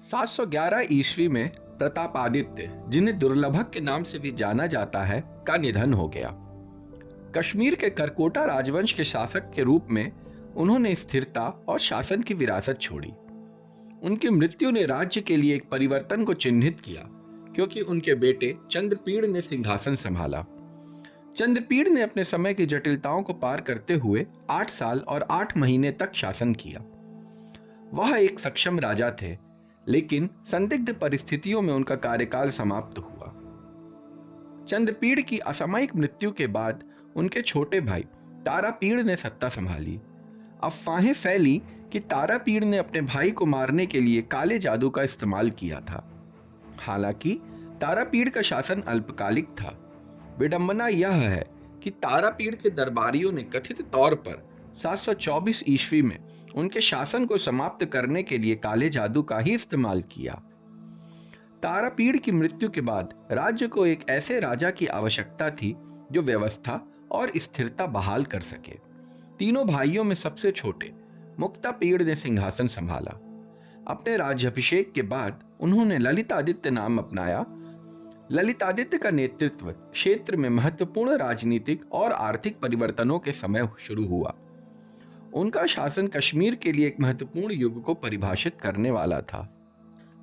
711 ईस्वी में प्रतापादित्य, जिन्हें दुर्लभक के नाम से भी जाना जाता है, का निधन हो गया। कश्मीर के करकोटा राजवंश के शासक के रूप में उन्होंने स्थिरता और शासन की विरासत छोड़ी। उनकी मृत्यु ने राज्य के लिए एक परिवर्तन को चिन्हित किया, क्योंकि उनके बेटे चंद्रपीड़ ने सिंहासन संभाला। चंद्रपीड़ ने अपने समय की जटिलताओं को पार करते हुए 8 साल और 8 महीने तक शासन किया। वह एक सक्षम राजा थे, लेकिन संदिग्ध परिस्थितियों में उनका कार्यकाल समाप्त हुआ। चंद्रपीड़ की असामयिक मृत्यु के बाद उनके छोटे भाई तारापीड़ ने सत्ता संभाली। अफवाहें फैली कि तारापीड़ ने अपने भाई को मारने के लिए काले जादू का इस्तेमाल किया था। हालांकि तारापीड़ का शासन अल्पकालिक था। विडंबना यह है कि तारापीड़ के दरबारियों ने कथित तौर पर 724 ईस्वी में उनके शासन को समाप्त करने के लिए काले जादू का ही इस्तेमाल किया। तारापीड़ की मृत्यु के बाद राज्य को एक ऐसे राजा की आवश्यकता थी जो व्यवस्था और स्थिरता बहाल कर सके। तीनों भाइयों में सबसे छोटे मुक्तापीड़ ने सिंहासन संभाला। अपने राज्याभिषेक के बाद उन्होंने ललितादित्य नाम अपनाया। ललितादित्य का नेतृत्व क्षेत्र में महत्वपूर्ण राजनीतिक और आर्थिक परिवर्तनों के समय शुरू हुआ। उनका शासन कश्मीर के लिए एक महत्वपूर्ण युग को परिभाषित करने वाला था।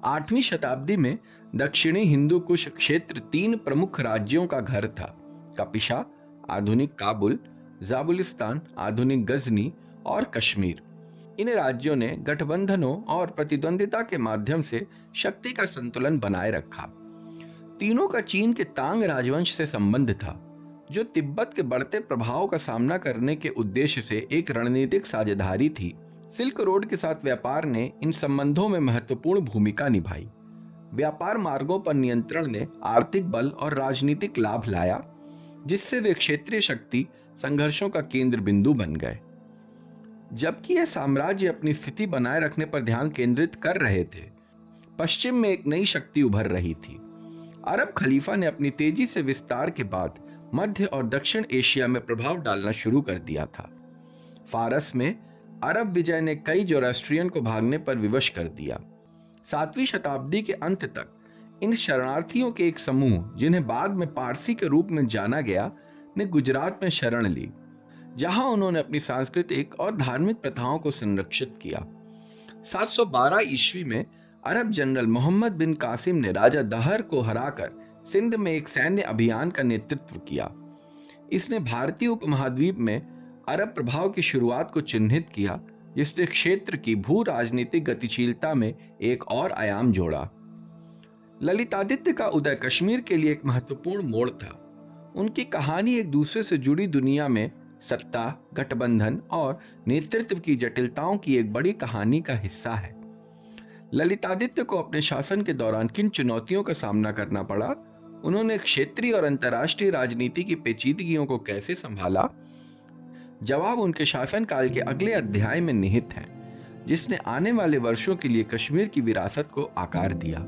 8वीं शताब्दी में दक्षिणी हिंदू कुश क्षेत्र 3 प्रमुख राज्यों का घर था: कपिशा आधुनिक काबुल, जाबुलिस्तान आधुनिक गजनी और कश्मीर। इन राज्यों ने गठबंधनों और प्रतिद्वंदिता के माध्यम से शक्ति का संतुलन बनाए रखा। तीनों का चीन के तांग राजवंश से संबंध था, जो तिब्बत के बढ़ते प्रभाव का सामना करने के उद्देश्य से एक रणनीतिक साझेदारी थी। सिल्क रोड के साथ व्यापार ने इन संबंधों में महत्वपूर्ण भूमिका निभाई। व्यापार मार्गों पर नियंत्रण ने आर्थिक बल और राजनीतिक लाभ लाया, जिससे वे क्षेत्रीय शक्ति संघर्षों का केंद्र बिंदु बन गए। जबकि यह साम्राज्य अपनी स्थिति बनाए रखने पर ध्यान केंद्रित कर रहे थे, पश्चिम में एक नई शक्ति उभर रही थी। अरब खलीफा ने अपनी तेजी से विस्तार के बाद मध्य और दक्षिण एशिया में प्रभाव डालना शुरू कर दिया था। फारस में अरब विजय ने कई जोरास्ट्रियन को भागने पर विवश कर दिया। 7वीं शताब्दी के अंत तक इन शरणार्थियों के एक समूह, जिन्हें बाद में पारसी के रूप में जाना गया, ने गुजरात में शरण ली, जहां उन्होंने अपनी सांस्कृतिक और धार्मिक प्रथाओं को संरक्षित किया। 712 ईस्वी में अरब जनरल मोहम्मद बिन कासिम ने राजा दहर को हराकर सिंध में एक सैन्य अभियान का नेतृत्व किया। इसने भारतीय उपमहाद्वीप में अरब प्रभाव की शुरुआत को चिन्हित किया, जिसने क्षेत्र की भू राजनीतिक गतिशीलता में एक और आयाम जोड़ा। ललितादित्य का उदय कश्मीर के लिए एक महत्वपूर्ण मोड़ था। उनकी कहानी एक दूसरे से जुड़ी दुनिया में सत्ता, गठबंधन और नेतृत्व की जटिलताओं की एक बड़ी कहानी का हिस्सा है। ललितादित्य को अपने शासन के दौरान किन चुनौतियों का सामना करना पड़ा, उन्होंने क्षेत्रीय और अंतर्राष्ट्रीय राजनीति की पेचीदगियों को कैसे संभाला, जवाब उनके शासनकाल के अगले अध्याय में निहित है, जिसने आने वाले वर्षों के लिए कश्मीर की विरासत को आकार दिया।